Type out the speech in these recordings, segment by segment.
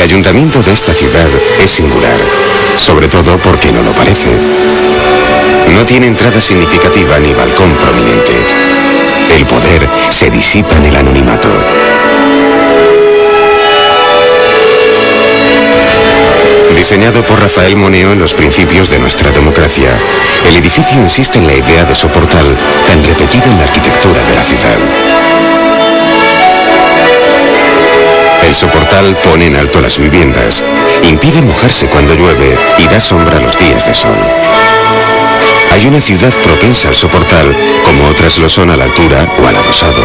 ayuntamiento de esta ciudad es singular, sobre todo porque no lo parece. No tiene entrada significativa ni balcón prominente. El poder se disipa en el anonimato. Diseñado por Rafael Moneo en los principios de nuestra democracia, el edificio insiste en la idea de soportal tan repetida en la arquitectura de la ciudad. El soportal pone en alto las viviendas, impide mojarse cuando llueve y da sombra a los días de sol. Hay una ciudad propensa al soportal, como otras lo son a la altura o al adosado.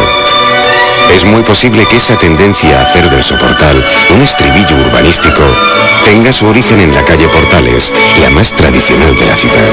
Es muy posible que esa tendencia a hacer del soportal un estribillo urbanístico tenga su origen en la calle Portales, la más tradicional de la ciudad.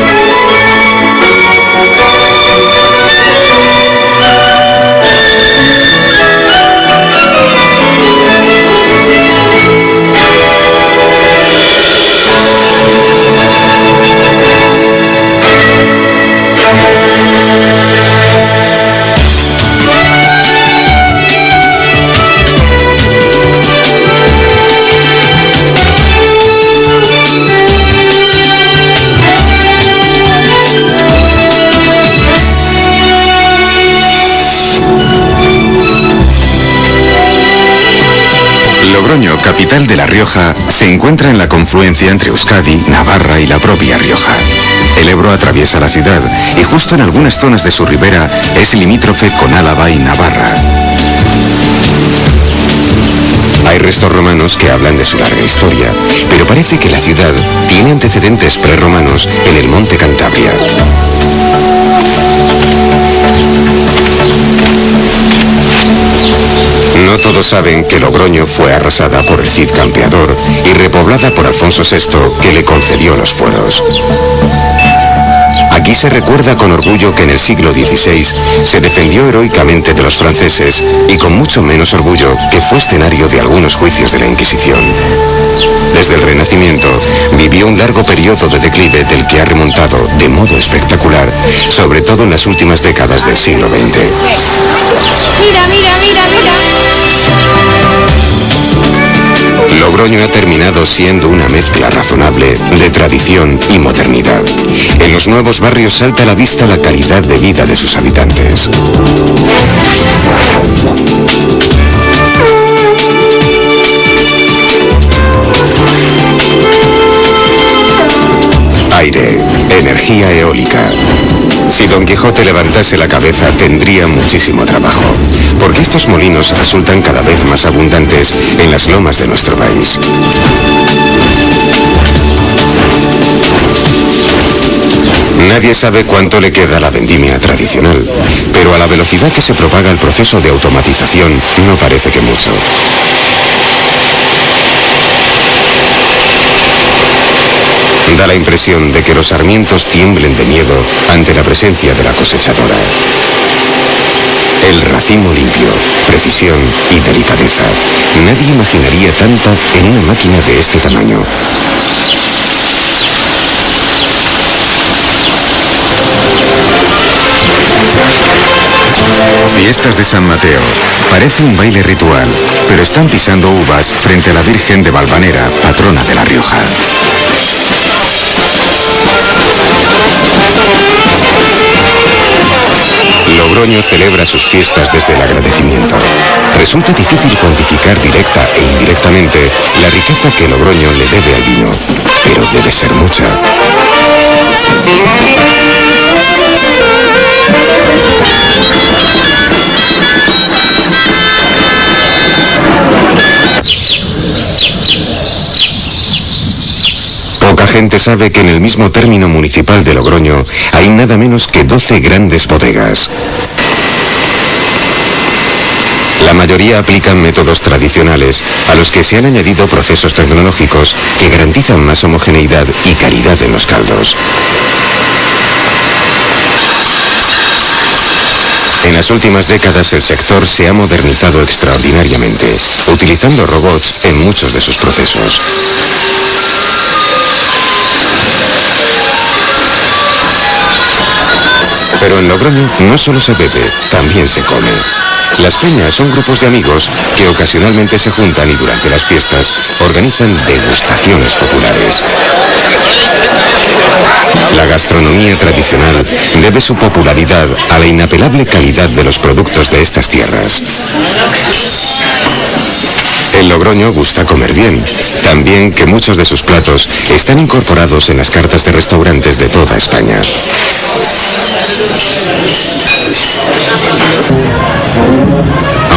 Logroño, capital de La Rioja, se encuentra en la confluencia entre Euskadi, Navarra y la propia Rioja. El Ebro atraviesa la ciudad y justo en algunas zonas de su ribera es limítrofe con Álava y Navarra. Hay restos romanos que hablan de su larga historia, pero parece que la ciudad tiene antecedentes prerromanos en el monte Cantabria. No todos saben que Logroño fue arrasada por el Cid Campeador y repoblada por Alfonso VI, que le concedió los fueros. Aquí se recuerda con orgullo que en el siglo XVI se defendió heroicamente de los franceses y con mucho menos orgullo que fue escenario de algunos juicios de la Inquisición. Desde el Renacimiento vivió un largo periodo de declive del que ha remontado de modo espectacular, sobre todo en las últimas décadas del siglo XX. Mira, mira, mira, mira. Logroño ha terminado siendo una mezcla razonable de tradición y modernidad. En los nuevos barrios salta a la vista la calidad de vida de sus habitantes. Aire, energía eólica. Si Don Quijote levantase la cabeza tendría muchísimo trabajo, porque estos molinos resultan cada vez más abundantes en las lomas de nuestro país. Nadie sabe cuánto le queda a la vendimia tradicional, pero a la velocidad que se propaga el proceso de automatización no parece que mucho. Da la impresión de que los sarmientos tiemblen de miedo ante la presencia de la cosechadora. El racimo limpio, precisión y delicadeza. Nadie imaginaría tanta en una máquina de este tamaño. Fiestas de San Mateo. Parece un baile ritual, pero están pisando uvas frente a la Virgen de Valvanera, patrona de La Rioja. Logroño celebra sus fiestas desde el agradecimiento. Resulta difícil cuantificar directa e indirectamente la riqueza que Logroño le debe al vino, pero debe ser mucha. Poca gente sabe que en el mismo término municipal de Logroño hay nada menos que 12 grandes bodegas. La mayoría aplican métodos tradicionales, a los que se han añadido procesos tecnológicos que garantizan más homogeneidad y calidad en los caldos. En las últimas décadas el sector se ha modernizado extraordinariamente, utilizando robots en muchos de sus procesos. Pero en Logroño no solo se bebe, también se come. Las peñas son grupos de amigos que ocasionalmente se juntan y durante las fiestas organizan degustaciones populares. La gastronomía tradicional debe su popularidad a la inapelable calidad de los productos de estas tierras. En Logroño gusta comer bien, también que muchos de sus platos están incorporados en las cartas de restaurantes de toda España.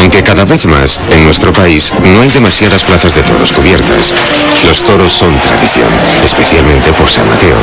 Aunque cada vez más en nuestro país no hay demasiadas plazas de toros cubiertas, los toros son tradición, especialmente por San Mateo.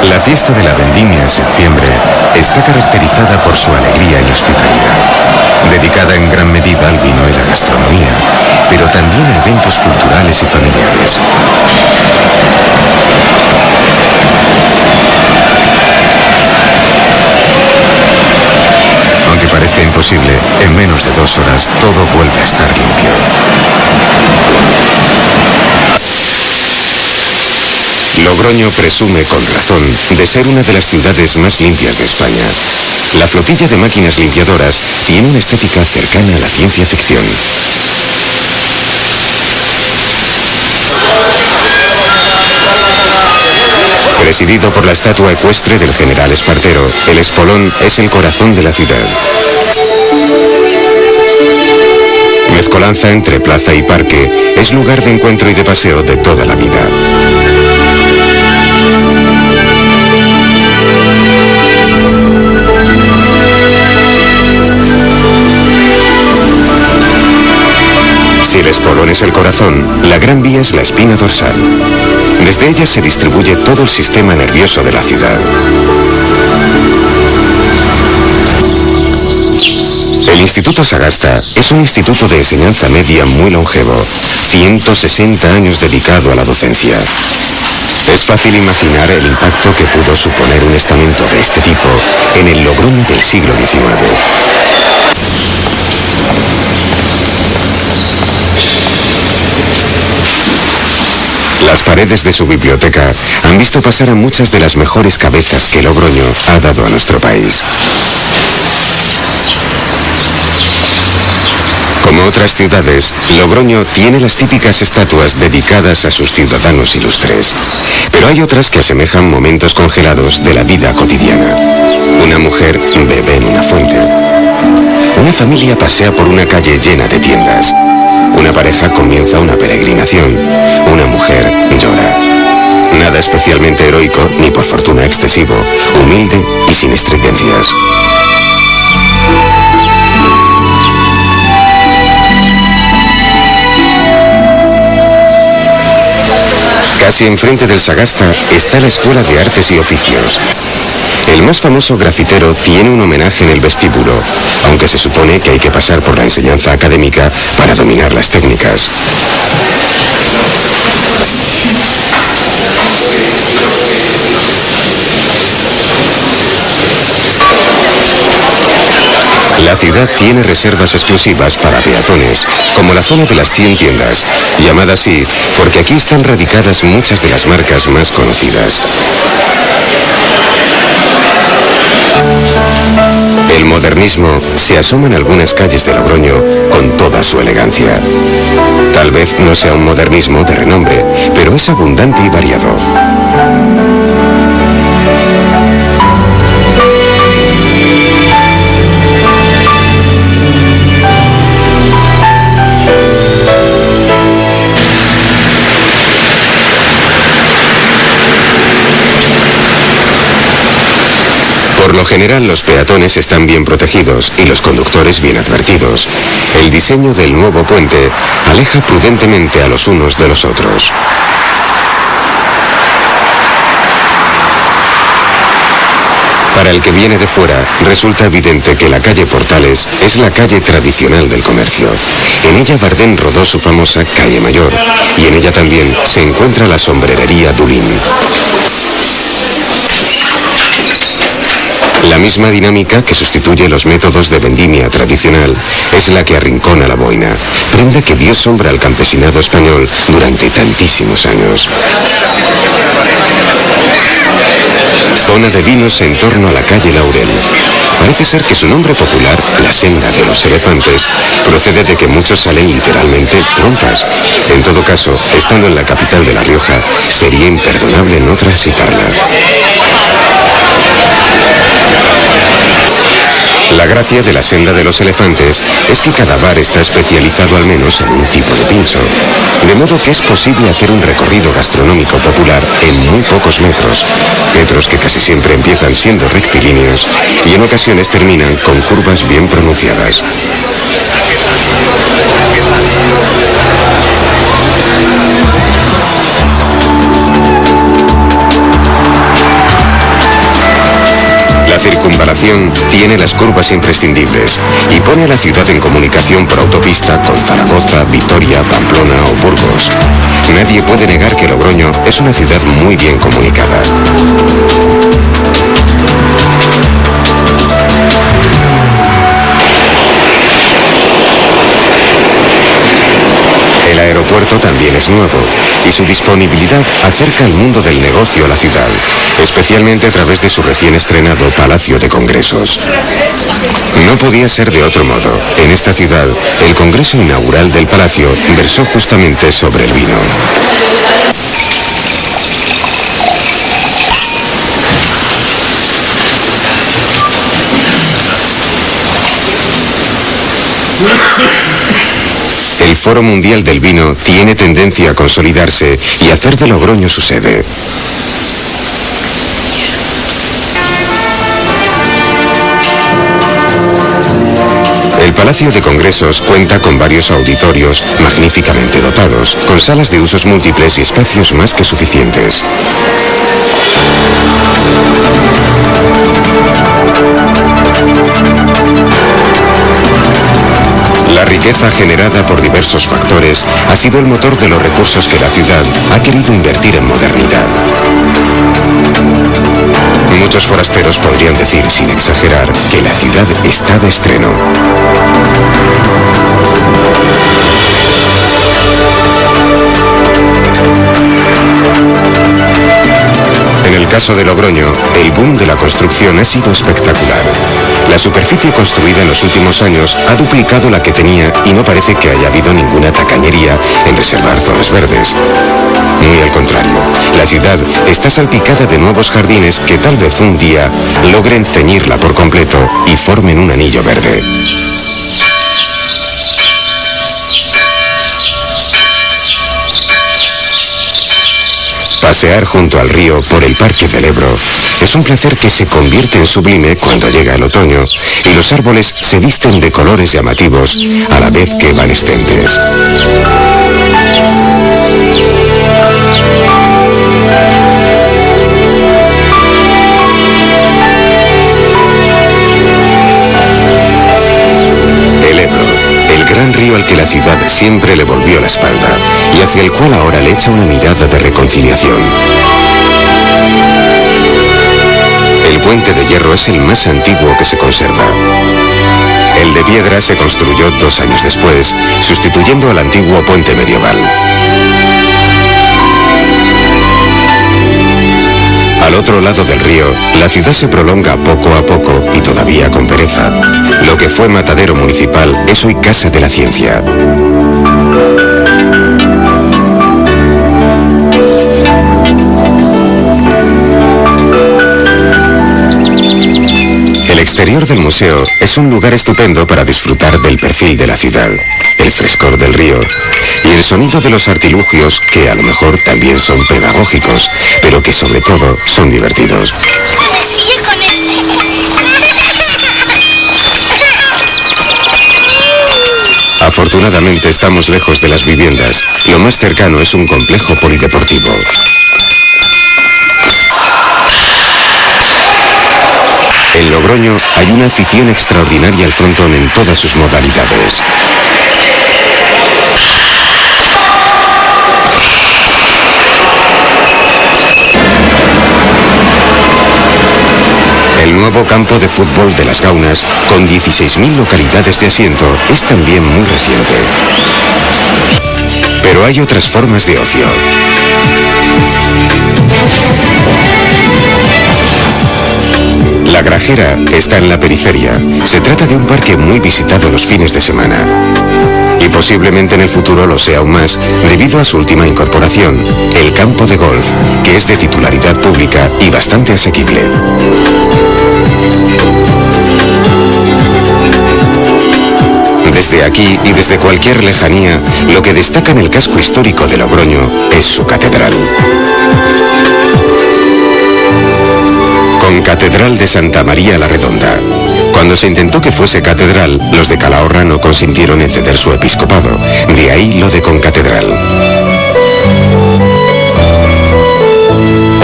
La fiesta de la vendimia en septiembre está caracterizada por su alegría y hospitalidad, dedicada en gran medida al vino y la gastronomía, pero también a eventos culturales y familiares. Aunque parezca imposible, en menos de 2 horas todo vuelve a estar limpio. Logroño presume con razón de ser una de las ciudades más limpias de España. La flotilla de máquinas limpiadoras tiene una estética cercana a la ciencia ficción. Presidido por la estatua ecuestre del general Espartero, el Espolón es el corazón de la ciudad. Mezcolanza entre plaza y parque, es lugar de encuentro y de paseo de toda la vida. Si el espolón es el corazón, la Gran Vía es la espina dorsal. Desde ella se distribuye todo el sistema nervioso de la ciudad. El Instituto Sagasta es un instituto de enseñanza media muy longevo, 160 años dedicado a la docencia. Es fácil imaginar el impacto que pudo suponer un estamento de este tipo en el Logroño del siglo XIX. Las paredes de su biblioteca han visto pasar a muchas de las mejores cabezas que Logroño ha dado a nuestro país. Como otras ciudades, Logroño tiene las típicas estatuas dedicadas a sus ciudadanos ilustres. Pero hay otras que asemejan momentos congelados de la vida cotidiana. Una mujer bebe en una fuente. Una familia pasea por una calle llena de tiendas. Una pareja comienza una peregrinación. Una mujer llora. Nada especialmente heroico, ni por fortuna excesivo, humilde y sin estridencias. Casi enfrente del Sagasta está la Escuela de Artes y Oficios. El más famoso grafitero tiene un homenaje en el vestíbulo, aunque se supone que hay que pasar por la enseñanza académica para dominar las técnicas. La ciudad tiene reservas exclusivas para peatones, como la zona de las 100 tiendas, llamada así porque aquí están radicadas muchas de las marcas más conocidas. El modernismo se asoma en algunas calles de Logroño con toda su elegancia. Tal vez no sea un modernismo de renombre, pero es abundante y variado. Por lo general, los peatones están bien protegidos y los conductores bien advertidos. El diseño del nuevo puente aleja prudentemente a los unos de los otros. Para el que viene de fuera, resulta evidente que la calle Portales es la calle tradicional del comercio. En ella Bardén rodó su famosa Calle Mayor, y en ella también se encuentra la sombrerería Dulín. La misma dinámica que sustituye los métodos de vendimia tradicional es la que arrincona la boina, prenda que dio sombra al campesinado español durante tantísimos años. Zona de vinos en torno a la calle Laurel. Parece ser que su nombre popular, la senda de los elefantes, procede de que muchos salen literalmente trompas. En todo caso, estando en la capital de La Rioja, sería imperdonable no transitarla. La gracia de la senda de los elefantes es que cada bar está especializado al menos en un tipo de pincho, de modo que es posible hacer un recorrido gastronómico popular en muy pocos metros, metros que casi siempre empiezan siendo rectilíneos y en ocasiones terminan con curvas bien pronunciadas. La circunvalación tiene las curvas imprescindibles y pone a la ciudad en comunicación por autopista con Zaragoza, Vitoria, Pamplona o Burgos. Nadie puede negar que Logroño es una ciudad muy bien comunicada. El aeropuerto también es nuevo y su disponibilidad acerca el mundo del negocio a la ciudad, especialmente a través de su recién estrenado Palacio de Congresos. No podía ser de otro modo. En esta ciudad, el congreso inaugural del Palacio versó justamente sobre el vino. El Foro Mundial del Vino tiene tendencia a consolidarse y hacer de Logroño su sede. El Palacio de Congresos cuenta con varios auditorios magníficamente dotados, con salas de usos múltiples y espacios más que suficientes. La riqueza generada por diversos factores ha sido el motor de los recursos que la ciudad ha querido invertir en modernidad. Muchos forasteros podrían decir, sin exagerar, que la ciudad está de estreno. En el caso de Logroño, el boom de la construcción ha sido espectacular. La superficie construida en los últimos años ha duplicado la que tenía y no parece que haya habido ninguna tacañería en reservar zonas verdes. Muy al contrario, la ciudad está salpicada de nuevos jardines que tal vez un día logren ceñirla por completo y formen un anillo verde. Pasear junto al río por el Parque del Ebro es un placer que se convierte en sublime cuando llega el otoño y los árboles se visten de colores llamativos a la vez que evanescentes. El Ebro, el gran río al que la ciudad siempre le volvió la espalda y hacia el cual ahora le echa una mirada de reconciliación. El puente de hierro es el más antiguo que se conserva. El de piedra se construyó 2 años después, sustituyendo al antiguo puente medieval. Al otro lado del río, la ciudad se prolonga poco a poco y todavía con pereza. Lo que fue matadero municipal es hoy Casa de la Ciencia. El exterior del museo es un lugar estupendo para disfrutar del perfil de la ciudad, el frescor del río y el sonido de los artilugios que a lo mejor también son pedagógicos, pero que sobre todo son divertidos. Sigue con Afortunadamente estamos lejos de las viviendas. Lo más cercano es un complejo polideportivo. En Logroño hay una afición extraordinaria al frontón en todas sus modalidades. El nuevo campo de fútbol de Las Gaunas, con 16.000 localidades de asiento, es también muy reciente. Pero hay otras formas de ocio. La Grajera está en la periferia. Se trata de un parque muy visitado los fines de semana. Y posiblemente en el futuro lo sea aún más, debido a su última incorporación, el campo de golf, que es de titularidad pública y bastante asequible. Desde aquí y desde cualquier lejanía, lo que destaca en el casco histórico de Logroño es su catedral. Con Catedral de Santa María la Redonda. Cuando se intentó que fuese catedral, los de Calahorra no consintieron en ceder su episcopado. De ahí lo de concatedral.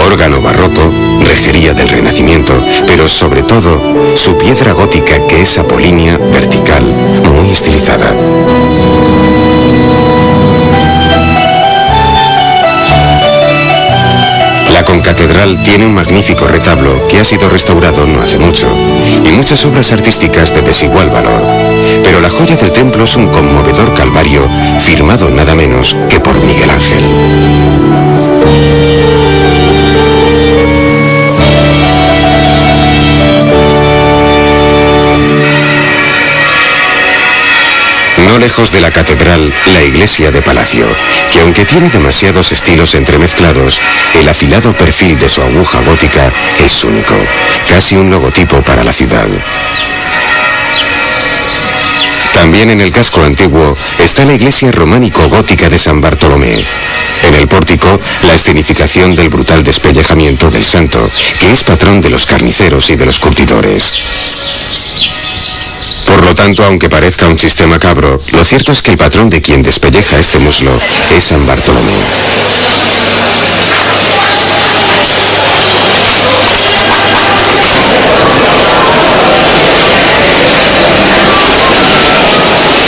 Órgano barroco, rejería del Renacimiento, pero sobre todo su piedra gótica, que es apolínea, vertical, muy estilizada. La concatedral tiene un magnífico retablo que ha sido restaurado no hace mucho, y muchas obras artísticas de desigual valor. Pero la joya del templo es un conmovedor calvario firmado nada menos que por Miguel Ángel. No lejos de la catedral, la iglesia de Palacio, que aunque tiene demasiados estilos entremezclados, el afilado perfil de su aguja gótica es único, casi un logotipo para la ciudad. También en el casco antiguo está la iglesia románico-gótica de San Bartolomé. En el pórtico, la escenificación del brutal despellejamiento del santo, que es patrón de los carniceros y de los curtidores. Por lo tanto, aunque parezca un chiste macabro, lo cierto es que el patrón de quien despelleja este muslo es San Bartolomé.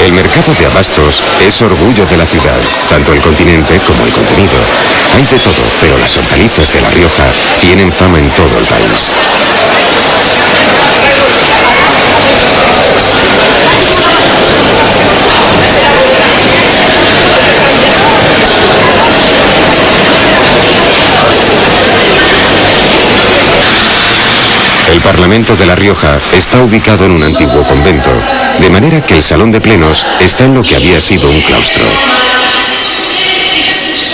El mercado de abastos es orgullo de la ciudad, tanto el continente como el contenido. Hay de todo, pero las hortalizas de La Rioja tienen fama en todo el país. El Parlamento de La Rioja está ubicado en un antiguo convento, de manera que el salón de plenos está en lo que había sido un claustro.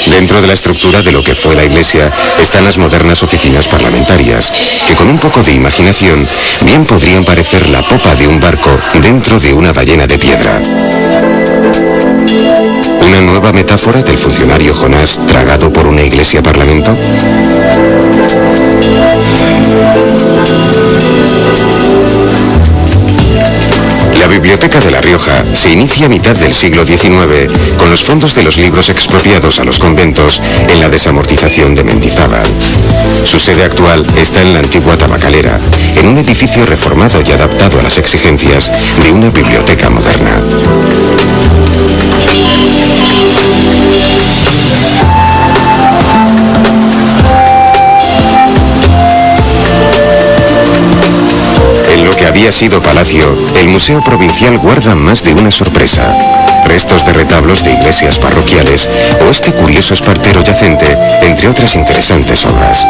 Dentro de la estructura de lo que fue la iglesia están las modernas oficinas parlamentarias, que con un poco de imaginación bien podrían parecer la popa de un barco dentro de una ballena de piedra. ¿Una nueva metáfora del funcionario Jonás tragado por una iglesia parlamento? La Biblioteca de La Rioja se inicia a mitad del siglo XIX con los fondos de los libros expropiados a los conventos en la desamortización de Mendizábal. Su sede actual está en la antigua Tabacalera, en un edificio reformado y adaptado a las exigencias de una biblioteca moderna. Que había sido palacio, el Museo Provincial guarda más de una sorpresa. Restos de retablos de iglesias parroquiales o este curioso espartero yacente, entre otras interesantes obras.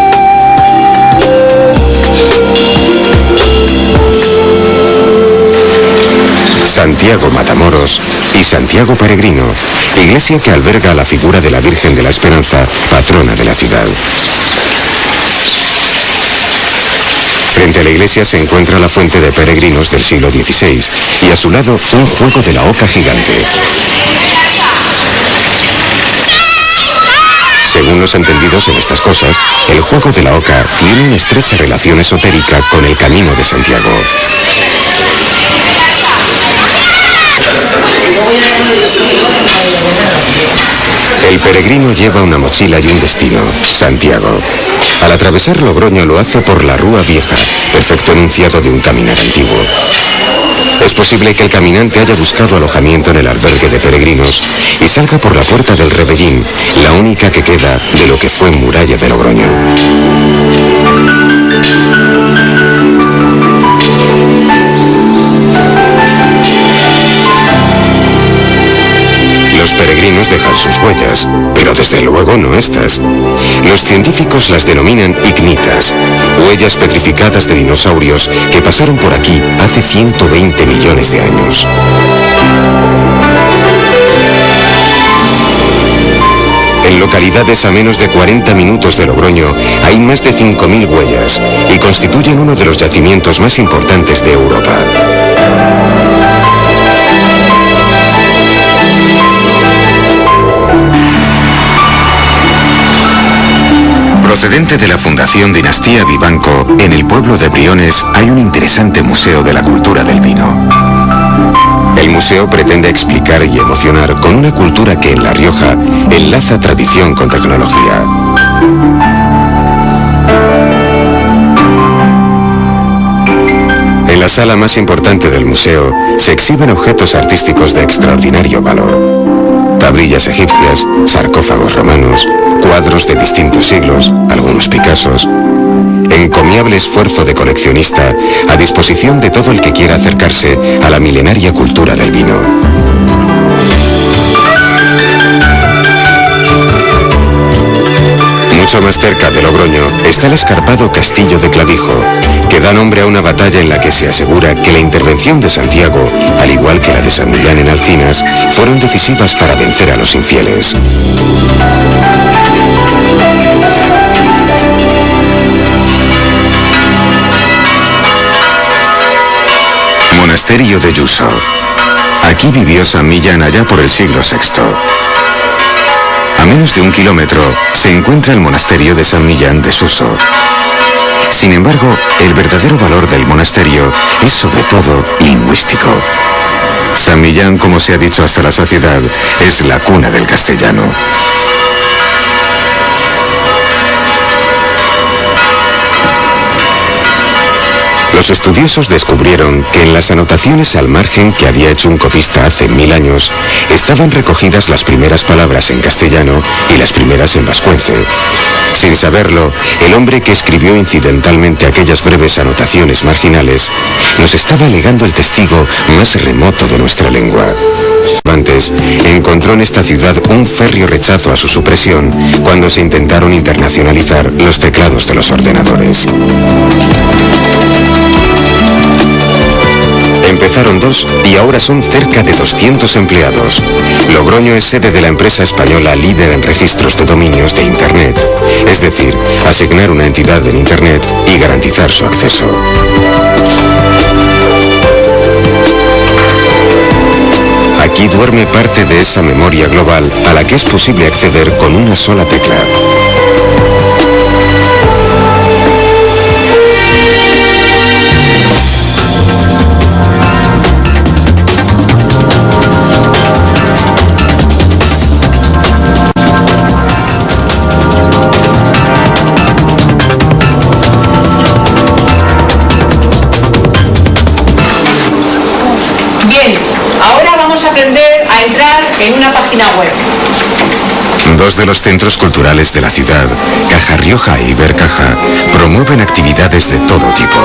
Santiago Matamoros y Santiago Peregrino, iglesia que alberga la figura de la Virgen de la Esperanza, patrona de la ciudad. Frente a la iglesia se encuentra la fuente de peregrinos del siglo XVI y a su lado un juego de la oca gigante. Según los entendidos en estas cosas, el juego de la oca tiene una estrecha relación esotérica con el Camino de Santiago. El peregrino lleva una mochila y un destino, Santiago. Al atravesar Logroño lo hace por la Rúa Vieja, perfecto enunciado de un caminar antiguo. Es posible que el caminante haya buscado alojamiento en el albergue de peregrinos y salga por la puerta del Rebellín, la única que queda de lo que fue muralla de Logroño. Los peregrinos dejan sus huellas, pero desde luego no estas. Los científicos las denominan ignitas, huellas petrificadas de dinosaurios que pasaron por aquí hace 120 millones de años. En localidades a menos de 40 minutos de Logroño hay más de 5.000 huellas y constituyen uno de los yacimientos más importantes de Europa. Procedente de la Fundación Dinastía Vivanco, en el pueblo de Briones hay un interesante museo de la cultura del vino. El museo pretende explicar y emocionar con una cultura que en La Rioja enlaza tradición con tecnología. En la sala más importante del museo se exhiben objetos artísticos de extraordinario valor. Tablillas egipcias, sarcófagos romanos, cuadros de distintos siglos, algunos Picassos. Encomiable esfuerzo de coleccionista a disposición de todo el que quiera acercarse a la milenaria cultura del vino. Mucho más cerca de Logroño está el escarpado Castillo de Clavijo, que da nombre a una batalla en la que se asegura que la intervención de Santiago, al igual que la de San Millán en Alcinas, fueron decisivas para vencer a los infieles. Monasterio de Yuso. Aquí vivió San Millán allá por el siglo VI. A menos de 1 kilómetro se encuentra el monasterio de San Millán de Suso. Sin embargo, el verdadero valor del monasterio es sobre todo lingüístico. San Millán, como se ha dicho hasta la saciedad, es la cuna del castellano. Los estudiosos descubrieron que en las anotaciones al margen que había hecho un copista hace 1000 años, estaban recogidas las primeras palabras en castellano y las primeras en vascuence. Sin saberlo, el hombre que escribió incidentalmente aquellas breves anotaciones marginales nos estaba legando el testigo más remoto de nuestra lengua. Antes, encontró en esta ciudad un férreo rechazo a su supresión cuando se intentaron internacionalizar los teclados de los ordenadores. Empezaron 2 y ahora son cerca de 200 empleados. Logroño es sede de la empresa española líder en registros de dominios de Internet, es decir, asignar una entidad en Internet y garantizar su acceso. Aquí duerme parte de esa memoria global a la que es posible acceder con una sola tecla. A entrar en una página web. 2 de los centros culturales de la ciudad, Caja Rioja e Ibercaja, promueven actividades de todo tipo.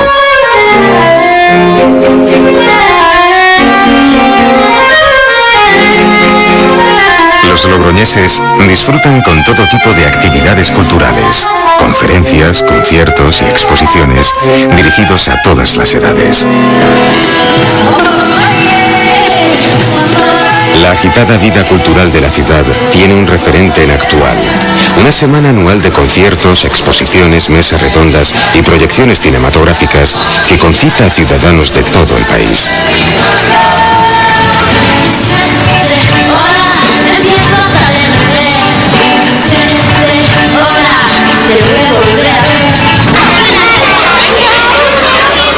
Los logroñeses disfrutan con todo tipo de actividades culturales, conferencias, conciertos y exposiciones dirigidos a todas las edades. La agitada vida cultural de la ciudad tiene un referente en Actual, una semana anual de conciertos, exposiciones, mesas redondas y proyecciones cinematográficas que concita a ciudadanos de todo el país.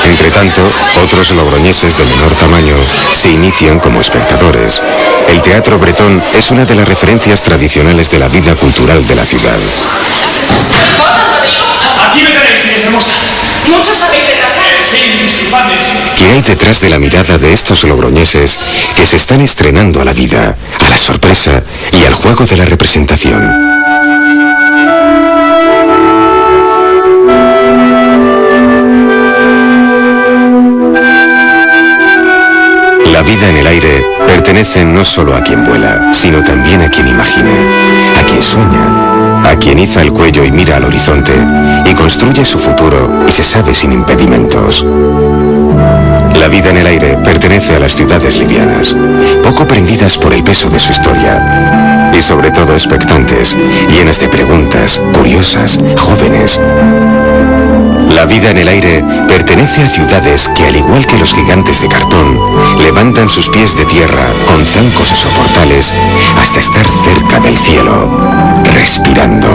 Entre tanto, otros logroñeses de menor tamaño se inician como espectadores. El teatro bretón es una de las referencias tradicionales de la vida cultural de la ciudad. Aquí me tenéis, es hermosa. Muchos habéis de casa. Sí, disculpadme. ¿Qué hay detrás de la mirada de estos logroñeses que se están estrenando a la vida, a la sorpresa y al juego de la representación? La vida en el aire pertenece no solo a quien vuela, sino también a quien imagina, a quien sueña, a quien iza el cuello y mira al horizonte y construye su futuro y se sabe sin impedimentos. La vida en el aire pertenece a las ciudades livianas, poco prendidas por el peso de su historia y sobre todo expectantes, llenas de preguntas, curiosas, jóvenes. La vida en el aire pertenece a ciudades que, al igual que los gigantes de cartón, levantan sus pies de tierra con zancos y soportales hasta estar cerca del cielo, respirando.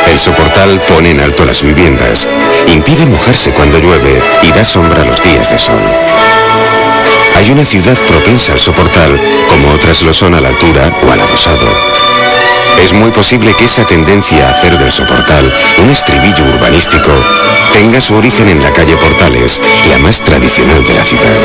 El soportal pone en alto las viviendas, impide mojarse cuando llueve y da sombra a los días de sol. Hay una ciudad propensa al soportal, como otras lo son a la altura o al adosado. Es muy posible que esa tendencia a hacer del soportal un estribillo urbanístico tenga su origen en la calle Portales, la más tradicional de la ciudad.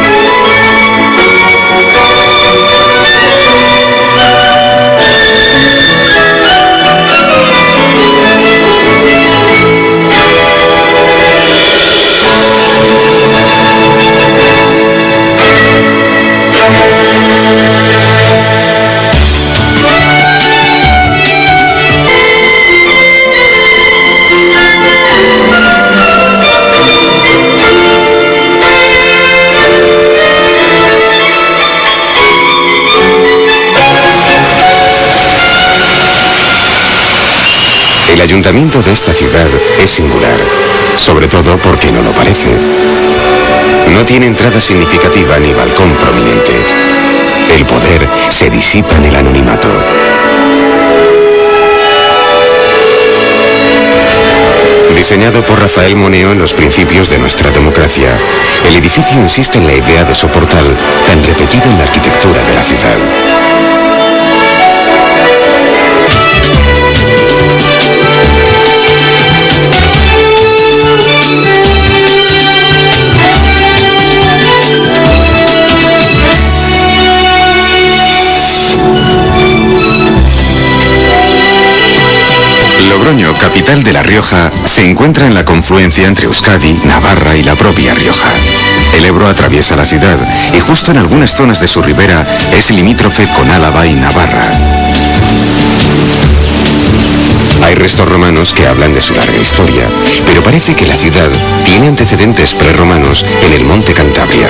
El ayuntamiento de esta ciudad es singular, sobre todo porque no lo parece. No tiene entrada significativa ni balcón prominente. El poder se disipa en el anonimato. Diseñado por Rafael Moneo en los principios de nuestra democracia, el edificio insiste en la idea de soportal tan repetida en la arquitectura de la ciudad. Logroño, capital de La Rioja, se encuentra en la confluencia entre Euskadi, Navarra y la propia Rioja. El Ebro atraviesa la ciudad y justo en algunas zonas de su ribera es limítrofe con Álava y Navarra. Hay restos romanos que hablan de su larga historia, pero parece que la ciudad tiene antecedentes prerromanos en el Monte Cantabria.